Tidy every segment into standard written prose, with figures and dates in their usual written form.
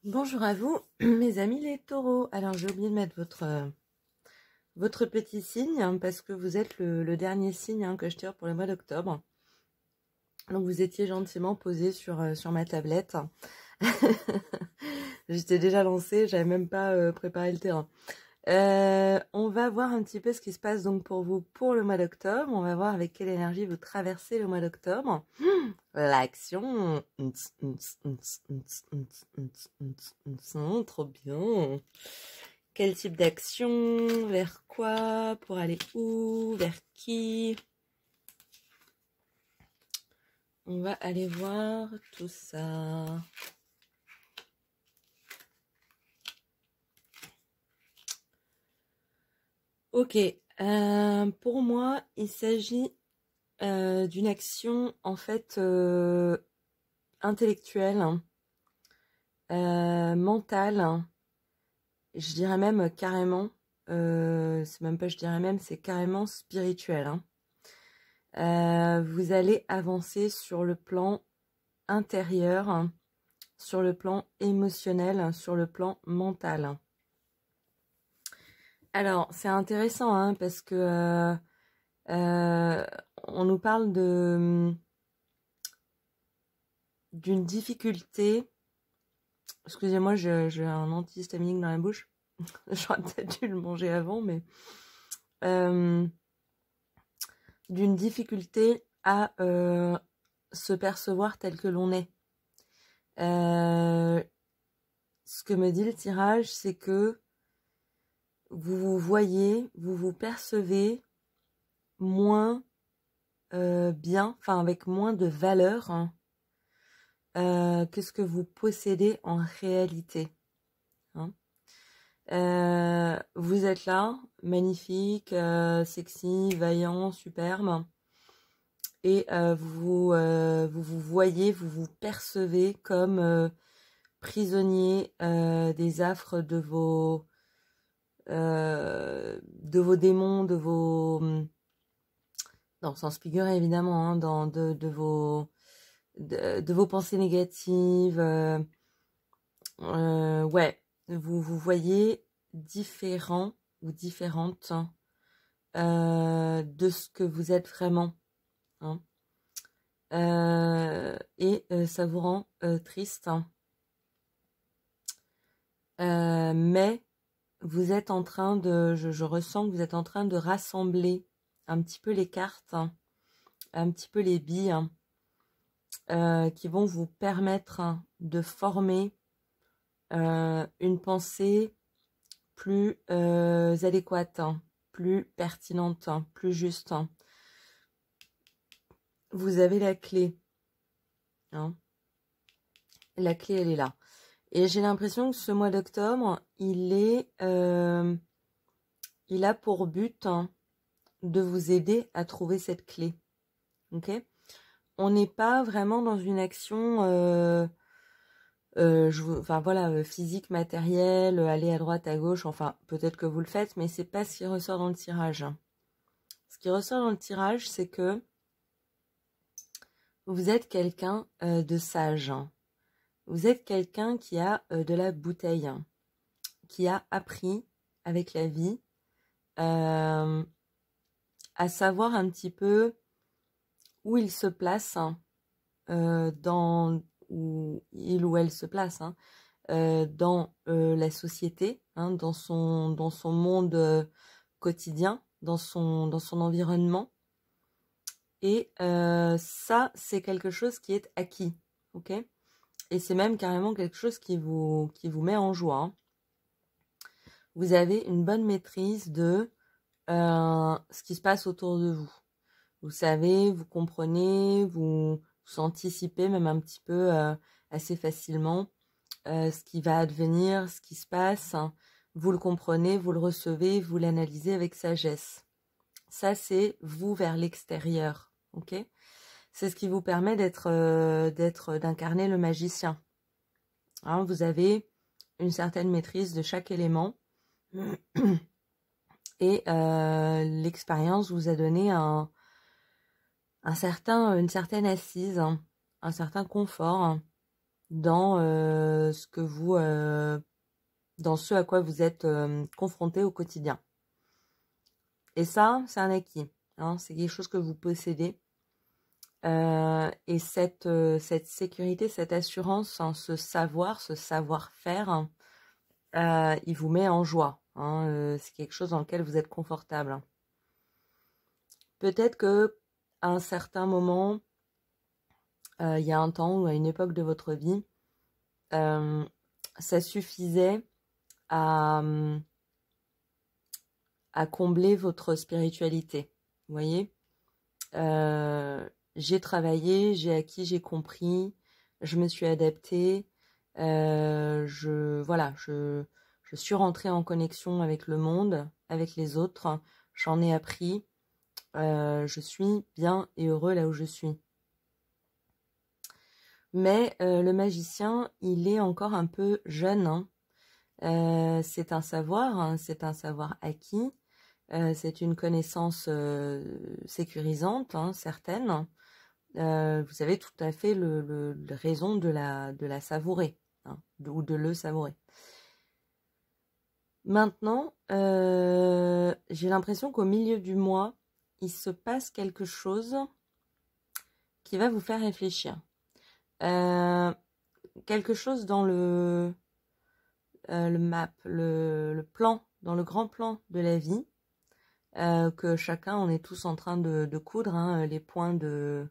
Bonjour à vous, mes amis les taureaux. Alors, j'ai oublié de mettre votre petit signe, hein, parce que vous êtes le dernier signe, hein, que je tire pour le mois d'octobre. Donc, vous étiez gentiment posé sur ma tablette. J'étais déjà lancée, j'avais même pas préparé le terrain. On va voir un petit peu ce qui se passe donc pour vous pour le mois d'octobre. On va voir avec quelle énergie vous traversez le mois d'octobre. L'action. Trop bien. Quel type d'action? Vers quoi? Pour aller où? Vers qui? On va aller voir tout ça. Ok. Pour moi, il s'agit d'une action en fait intellectuelle, mentale. Je dirais même carrément. C'est même pas, je dirais même, c'est carrément spirituel. Vous allez avancer sur le plan intérieur, sur le plan émotionnel, sur le plan mental. Alors, c'est intéressant, hein, parce que on nous parle d'une difficulté. Excusez-moi, j'ai un antihistaminique dans la bouche. J'aurais peut-être dû le manger avant, mais d'une difficulté à se percevoir tel que l'on est. Ce que me dit le tirage, c'est que vous vous voyez, vous vous percevez moins bien, enfin avec moins de valeur, hein, que ce que vous possédez en réalité. Hein. Vous êtes là, magnifique, sexy, vaillant, superbe, et vous voyez, vous vous percevez comme prisonnier des affres de vos démons, de vos dans le sens figuré évidemment, hein, de vos pensées négatives. Ouais, vous voyez différent ou différente de ce que vous êtes vraiment. Hein. Et ça vous rend triste. Hein. Mais vous êtes en train de, je ressens que vous êtes en train de rassembler un petit peu les cartes, hein, un petit peu les billes, hein, qui vont vous permettre, hein, de former une pensée plus adéquate, hein, plus pertinente, hein, plus juste. Hein. Vous avez la clé. Hein. La clé, elle est là. Et j'ai l'impression que ce mois d'octobre, il a pour but, hein, de vous aider à trouver cette clé. Ok ? On n'est pas vraiment dans une action enfin voilà, physique, matérielle, aller à droite, à gauche, enfin peut-être que vous le faites, mais c'est pas ce qui ressort dans le tirage. Ce qui ressort dans le tirage, c'est que vous êtes quelqu'un de sage. Vous êtes quelqu'un qui a de la bouteille, qui a appris avec la vie à savoir un petit peu où il se place, dans où il ou elle se place, hein, dans la société, hein, dans son monde quotidien, dans son environnement. Et ça, c'est quelque chose qui est acquis, ok ? Et c'est même carrément quelque chose qui vous met en joie. Hein. Vous avez une bonne maîtrise de ce qui se passe autour de vous. Vous savez, vous comprenez, vous anticipez même un petit peu assez facilement ce qui va advenir, ce qui se passe. Hein. Vous le comprenez, vous le recevez, vous l'analysez avec sagesse. Ça, c'est vous vers l'extérieur, ok ? C'est ce qui vous permet d'incarner le magicien. Hein, vous avez une certaine maîtrise de chaque élément et l'expérience vous a donné une certaine assise, un certain confort dans dans ce à quoi vous êtes confronté au quotidien. Et ça, c'est un acquis, hein, c'est quelque chose que vous possédez. Et cette sécurité, cette assurance, hein, ce savoir-faire, il vous met en joie. Hein, c'est quelque chose dans lequel vous êtes confortable. Peut-être que à un certain moment, il y a un temps ou à une époque de votre vie, ça suffisait à combler votre spiritualité. Vous voyez, j'ai travaillé, j'ai acquis, j'ai compris, je me suis adaptée, je suis rentrée en connexion avec le monde, avec les autres, j'en ai appris, je suis bien et heureux là où je suis. Mais le magicien, il est encore un peu jeune, hein. C'est un savoir, hein, c'est un savoir acquis, c'est une connaissance sécurisante, hein, certaine. Vous avez tout à fait le raison de la savourer, hein, ou de le savourer. Maintenant, j'ai l'impression qu'au milieu du mois, il se passe quelque chose qui va vous faire réfléchir. Quelque chose dans le plan, dans le grand plan de la vie, que chacun, on est tous en train de coudre, hein, les points de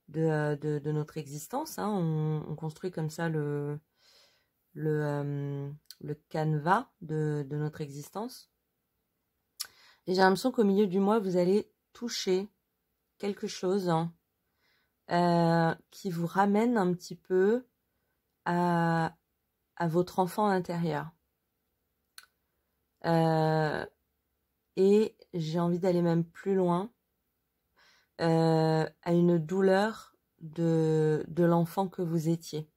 notre existence. Hein. On construit comme ça le canevas de notre existence. Et j'ai l'impression qu'au milieu du mois, vous allez toucher quelque chose, hein, qui vous ramène un petit peu à votre enfant intérieur. Et j'ai envie d'aller même plus loin, à une douleur de l'enfant que vous étiez.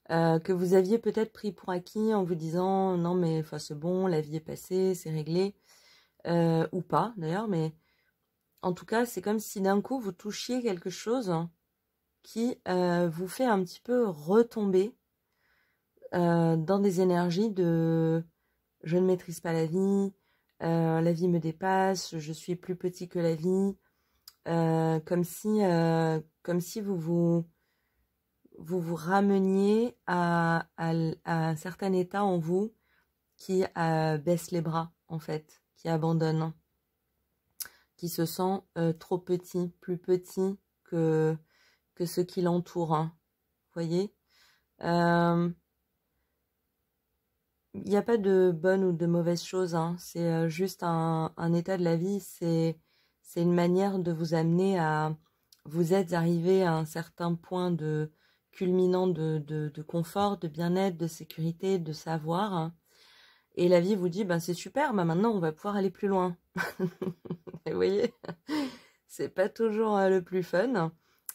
Que vous aviez peut-être pris pour acquis en vous disant non mais c'est bon, la vie est passée, c'est réglé, ou pas d'ailleurs, mais en tout cas c'est comme si d'un coup vous touchiez quelque chose qui vous fait un petit peu retomber dans des énergies de je ne maîtrise pas la vie me dépasse, je suis plus petit que la vie, comme si vous rameniez à un certain état en vous qui baisse les bras, en fait, qui abandonne, qui se sent trop petit, plus petit que ce qui l'entoure. Hein. Vous voyez, il n'y a pas de bonne ou de mauvaise chose, hein. C'est juste un état de la vie, c'est une manière de vous amener à... Vous êtes arrivé à un certain point de culminant de confort, de bien-être, de sécurité, de savoir. Hein. Et la vie vous dit, c'est super, maintenant on va pouvoir aller plus loin. Vous voyez, c'est pas toujours le plus fun,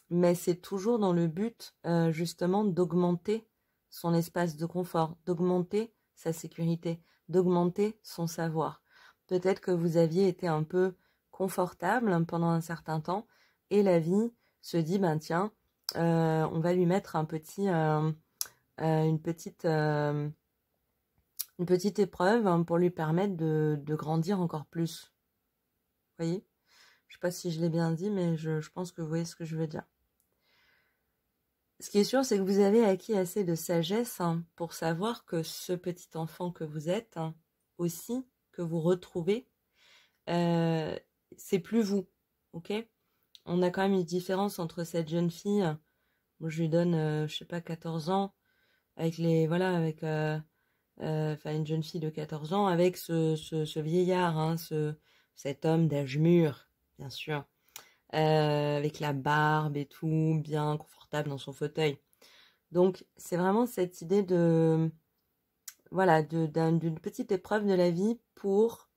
mais c'est toujours dans le but justement d'augmenter son espace de confort, d'augmenter sa sécurité, d'augmenter son savoir. Peut-être que vous aviez été un peu confortable pendant un certain temps et la vie se dit, tiens, on va lui mettre une petite épreuve pour lui permettre de grandir encore plus. Vous voyez ? Je ne sais pas si je l'ai bien dit, mais je pense que vous voyez ce que je veux dire. Ce qui est sûr, c'est que vous avez acquis assez de sagesse pour savoir que ce petit enfant que vous êtes, aussi, que vous retrouvez, c'est plus vous, ok ? On a quand même une différence entre cette jeune fille, moi je lui donne, je sais pas, 14 ans, avec une jeune fille de 14 ans, avec ce vieillard, cet homme d'âge mûr, bien sûr, avec la barbe et tout, bien confortable dans son fauteuil. Donc, c'est vraiment cette idée d'une petite épreuve de la vie pour,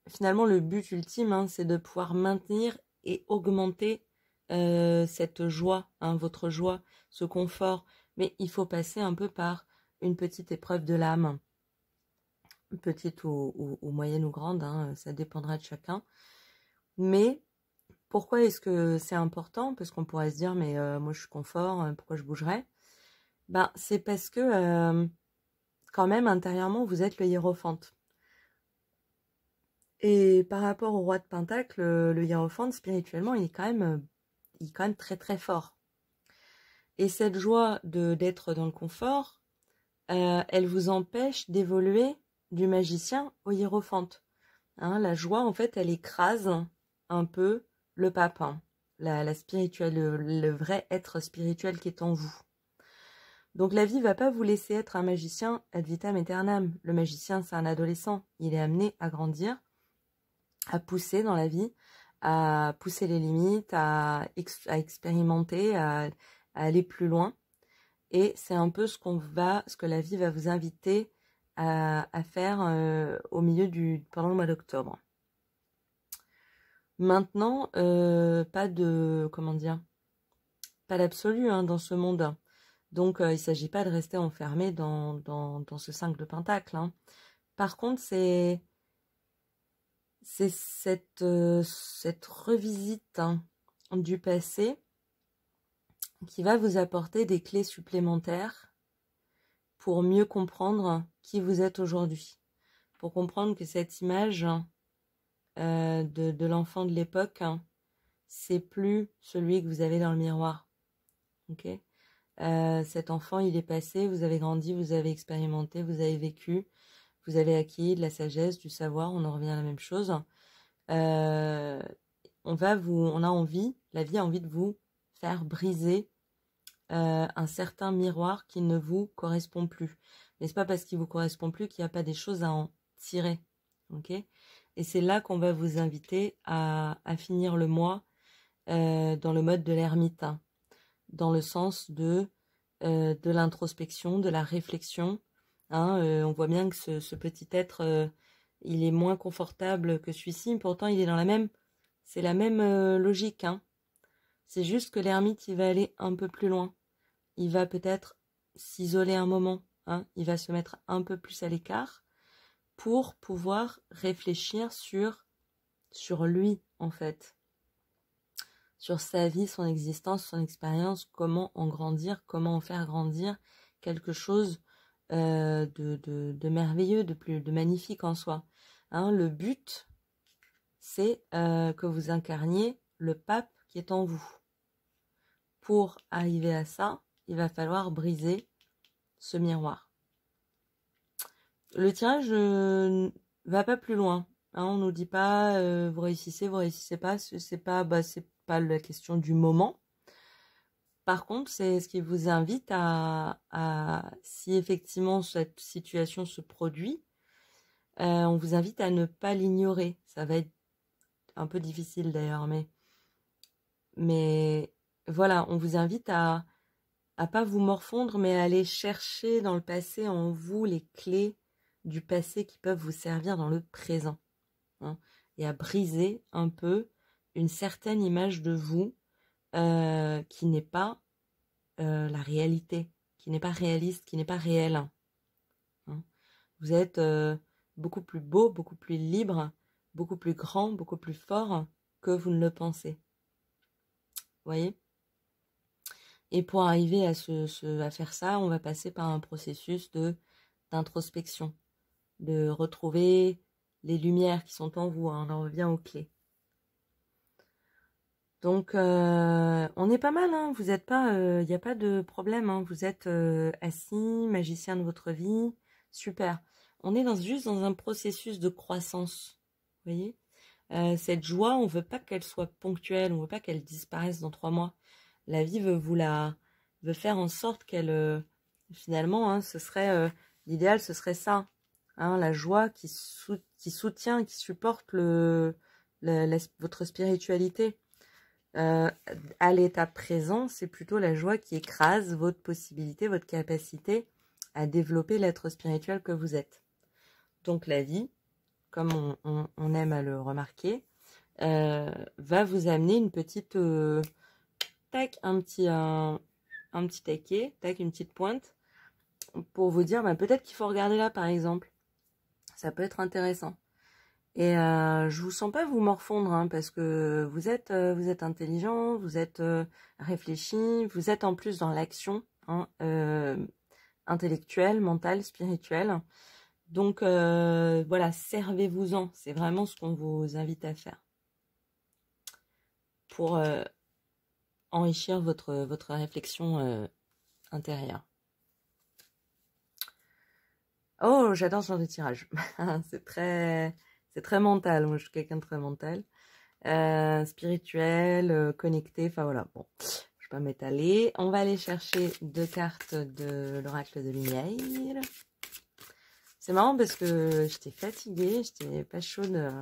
finalement, le but ultime, c'est de pouvoir maintenir et augmenter cette joie, votre joie, ce confort. Mais il faut passer un peu par une petite épreuve de l'âme, petite ou moyenne ou grande, ça dépendra de chacun. Mais pourquoi est-ce que c'est important? Parce qu'on pourrait se dire, mais moi je suis confort, pourquoi je bougerais? Ben, c'est parce que quand même, intérieurement, vous êtes le hiérophante. Et par rapport au roi de Pentacle, le hiérophante, spirituellement, il est quand même très très fort. Et cette joie d'être dans le confort, elle vous empêche d'évoluer du magicien au hiérophante. Hein, la joie, en fait, elle écrase un peu le pape, hein, la spirituelle, le vrai être spirituel qui est en vous. Donc la vie va pas vous laisser être un magicien ad vitam aeternam. Le magicien, c'est un adolescent. Il est amené à grandir, à pousser dans la vie, à pousser les limites, à expérimenter, à aller plus loin. Et c'est un peu ce que la vie va vous inviter à faire pendant le mois d'octobre. Maintenant, pas d'absolu hein, dans ce monde. Donc, il ne s'agit pas de rester enfermé dans ce 5 de Pentacle. Hein. Par contre, c'est cette revisite hein, du passé qui va vous apporter des clés supplémentaires pour mieux comprendre qui vous êtes aujourd'hui. Pour comprendre que cette image de l'enfant de l'époque, hein, c'est plus celui que vous avez dans le miroir. Ok ? Cet enfant, il est passé, vous avez grandi, vous avez expérimenté, vous avez vécu, vous avez acquis de la sagesse, du savoir, on en revient à la même chose. La vie a envie de vous faire briser un certain miroir qui ne vous correspond plus. Mais c'est pas parce qu'il vous correspond plus qu'il n'y a pas des choses à en tirer. Ok ? Et c'est là qu'on va vous inviter à finir le mois dans le mode de l'ermite, hein, dans le sens de l'introspection, de la réflexion. Hein, on voit bien que ce petit être, il est moins confortable que celui-ci, pourtant il est c'est la même logique. Hein. C'est juste que l'ermite, il va aller un peu plus loin. Il va peut-être s'isoler un moment. Hein, il va se mettre un peu plus à l'écart pour pouvoir réfléchir sur lui, en fait. Sur sa vie, son existence, son expérience, comment en grandir, comment en faire grandir quelque chose de merveilleux, de magnifique en soi. Hein, le but, c'est que vous incarniez le pape qui est en vous. Pour arriver à ça, il va falloir briser ce miroir. Le tirage va pas plus loin. Hein, on nous dit pas vous réussissez pas. C'est pas la question du moment. Par contre, c'est ce qui vous invite si effectivement cette situation se produit, on vous invite à ne pas l'ignorer. Ça va être un peu difficile d'ailleurs, mais voilà, on vous invite à pas vous morfondre, mais à aller chercher dans le passé en vous les clés du passé qui peuvent vous servir dans le présent. Hein, et à briser un peu une certaine image de vous qui n'est pas la réalité, qui n'est pas réaliste, qui n'est pas réelle. Hein. Vous êtes beaucoup plus beau, beaucoup plus libre, beaucoup plus grand, beaucoup plus fort que vous ne le pensez. Vous voyez ? Et pour arriver à faire ça, on va passer par un processus d'introspection, de retrouver les lumières qui sont en vous. Hein, on en revient aux clés. Donc, on est pas mal, hein, vous êtes pas, il n'y a pas de problème, hein, vous êtes assis, magicien de votre vie, super. On est juste dans un processus de croissance, vous voyez. Cette joie, on veut pas qu'elle soit ponctuelle, on veut pas qu'elle disparaisse dans 3 mois. La vie veut faire en sorte qu'elle, finalement, hein, l'idéal, ce serait ça, hein, la joie qui soutient, qui supporte votre spiritualité. À l'état présent, c'est plutôt la joie qui écrase votre possibilité, votre capacité à développer l'être spirituel que vous êtes. Donc la vie, comme on aime à le remarquer, va vous amener une petite un petit taquet, une petite pointe, pour vous dire peut-être qu'il faut regarder là par exemple. Ça peut être intéressant. Et je vous sens pas vous morfondre, hein, parce que vous êtes intelligent, vous êtes réfléchi, vous êtes en plus dans l'action, hein, intellectuelle, mentale, spirituelle. Donc voilà, servez-vous-en. C'est vraiment ce qu'on vous invite à faire pour enrichir votre réflexion intérieure. Oh, j'adore ce genre de tirage. c'est très mental. Moi, je suis quelqu'un de très mental. Spirituel, connecté, enfin voilà. Bon, je vais pas m'étaler. On va aller chercher 2 cartes de l'oracle de lumière. C'est marrant parce que j'étais fatiguée, j'étais pas chaude.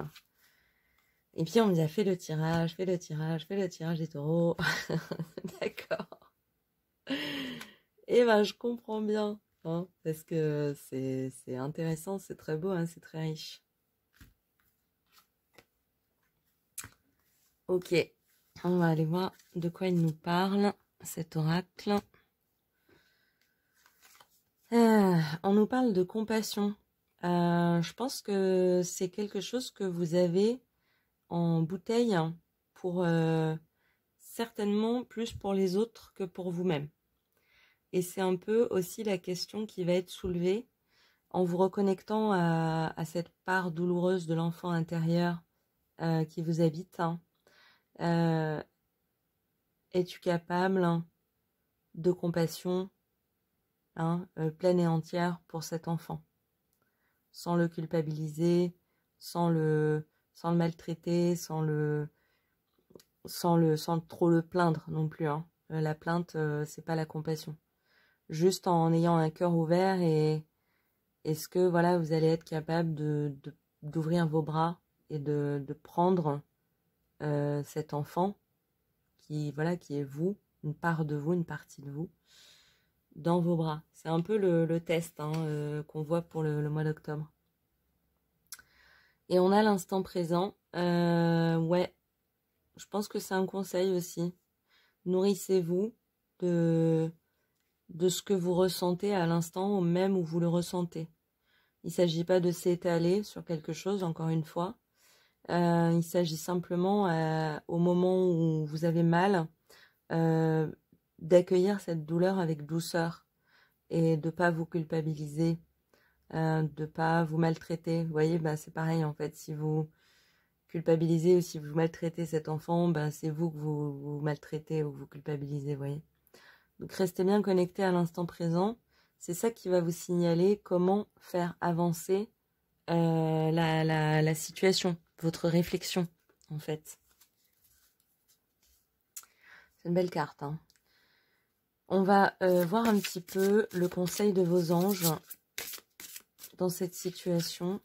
Et puis on me dit, fais le tirage, fais le tirage, fais le tirage des taureaux. D'accord. Et ben je comprends bien, hein, parce que c'est intéressant, c'est très beau, hein, c'est très riche. Ok, on va aller voir de quoi il nous parle, cet oracle. On nous parle de compassion. Je pense que c'est quelque chose que vous avez en bouteille pour certainement plus pour les autres que pour vous-même. Et c'est un peu aussi la question qui va être soulevée en vous reconnectant à cette part douloureuse de l'enfant intérieur qui vous habite. Es-tu capable de compassion pleine et entière pour cet enfant, sans le culpabiliser, sans le maltraiter, sans trop le plaindre non plus. La plainte, c'est pas la compassion. Juste en ayant un cœur ouvert et est-ce que voilà, vous allez être capable d'ouvrir vos bras et de prendre cet enfant qui est vous, une part de vous, une partie de vous, dans vos bras. C'est un peu le test qu'on voit pour le mois d'octobre. Et on a l'instant présent. Ouais, je pense que c'est un conseil aussi. Nourrissez-vous de ce que vous ressentez à l'instant même où vous le ressentez. Il ne s'agit pas de s'étaler sur quelque chose, encore une fois. Il s'agit simplement, au moment où vous avez mal, d'accueillir cette douleur avec douceur et de ne pas vous culpabiliser, de ne pas vous maltraiter. Vous voyez, c'est pareil en fait. Si vous culpabilisez ou si vous maltraitez cet enfant, c'est vous que vous maltraitez ou vous culpabilisez, vous voyez. Donc restez bien connecté à l'instant présent. C'est ça qui va vous signaler comment faire avancer la situation, votre réflexion, en fait. C'est une belle carte. On va voir un petit peu le conseil de vos anges dans cette situation.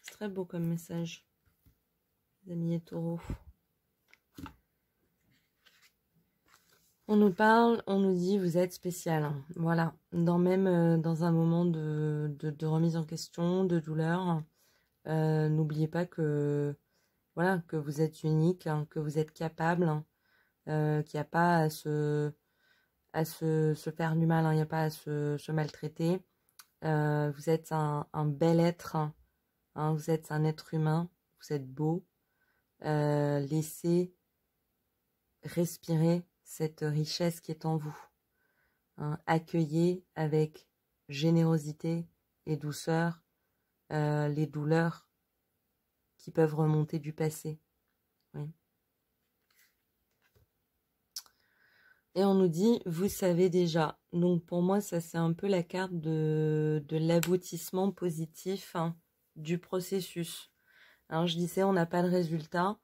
C'est très beau comme message, les amis taureaux. On nous parle, on nous dit vous êtes spécial. Voilà, dans un moment de remise en question, de douleur, n'oubliez pas que voilà, que vous êtes unique, que vous êtes capable, qu'il n'y a pas à se faire du mal, il n'y a pas à se maltraiter. Vous êtes un bel être, vous êtes un être humain, vous êtes beau. Laissez respirer cette richesse qui est en vous. Accueillez avec générosité et douceur les douleurs qui peuvent remonter du passé. Oui. Et on nous dit, vous savez déjà. Donc pour moi, ça c'est un peu la carte de l'aboutissement positif du processus. Alors je disais, on n'a pas de résultat,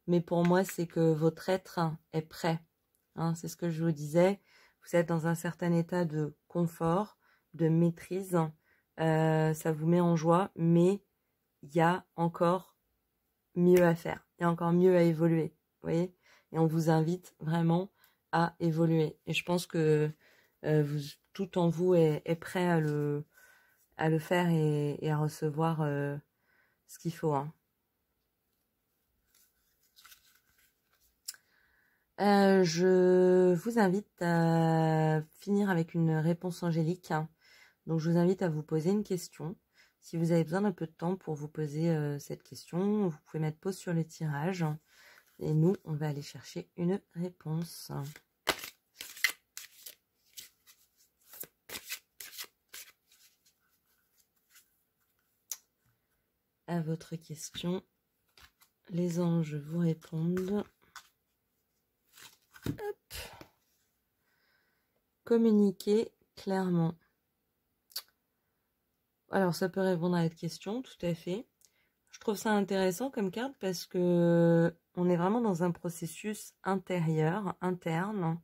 mais pour moi, c'est que votre être est prêt. C'est ce que je vous disais. Vous êtes dans un certain état de confort, de maîtrise. Ça vous met en joie, mais il y a encore mieux à faire. Il y a encore mieux à évoluer. Vous voyez ? Et on vous invite vraiment à évoluer. Et je pense que tout en vous est prêt à le faire et à recevoir ce qu'il faut. Je vous invite à finir avec une réponse angélique. Donc, je vous invite à vous poser une question. Si vous avez besoin d'un peu de temps pour vous poser cette question, vous pouvez mettre pause sur le tirage. Et nous, on va aller chercher une réponse. À votre question, les anges vous répondent. Hop. Communiquer clairement. Alors, ça peut répondre à votre question, tout à fait. Je trouve ça intéressant comme carte parce que on est vraiment dans un processus intérieur, interne,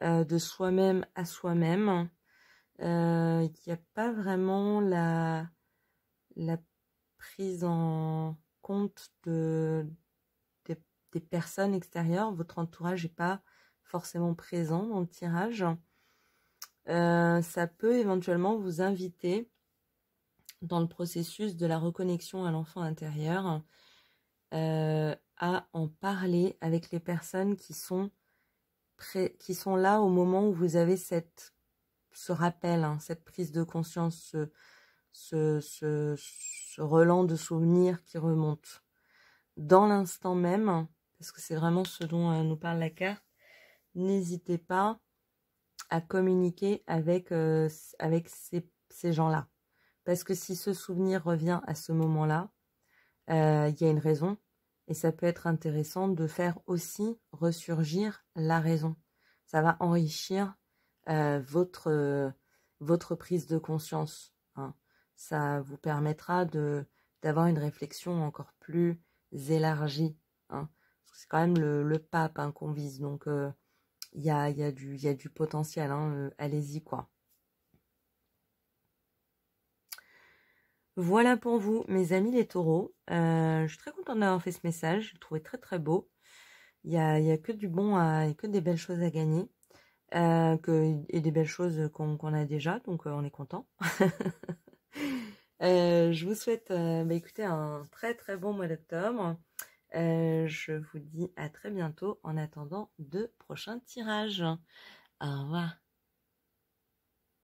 de soi-même à soi-même. Il n'y a pas vraiment la prise en compte des personnes extérieures. Votre entourage n'est pas forcément présent dans le tirage. Ça peut éventuellement vous inviter dans le processus de la reconnexion à l'enfant intérieur à en parler avec les personnes qui sont là au moment où vous avez ce rappel, hein, cette prise de conscience, ce relent de souvenirs qui remonte. Dans l'instant même, parce que c'est vraiment ce dont nous parle la carte, n'hésitez pas à communiquer avec ces gens-là. Parce que si ce souvenir revient à ce moment-là, il y a une raison. Et ça peut être intéressant de faire aussi ressurgir la raison. Ça va enrichir votre prise de conscience. Hein. Ça vous permettra d'avoir une réflexion encore plus élargie. Hein. C'est quand même le pape hein, qu'on vise. Donc, il y a du potentiel. Hein. Allez-y, quoi. Voilà pour vous, mes amis les taureaux. Je suis très contente d'avoir fait ce message. Je le trouvais très très beau. Il y a que du bon, que des belles choses à gagner. Et des belles choses qu'on a déjà, donc on est content. Je vous souhaite écoutez, un très très bon mois d'octobre. Je vous dis à très bientôt en attendant de prochains tirages. Au revoir.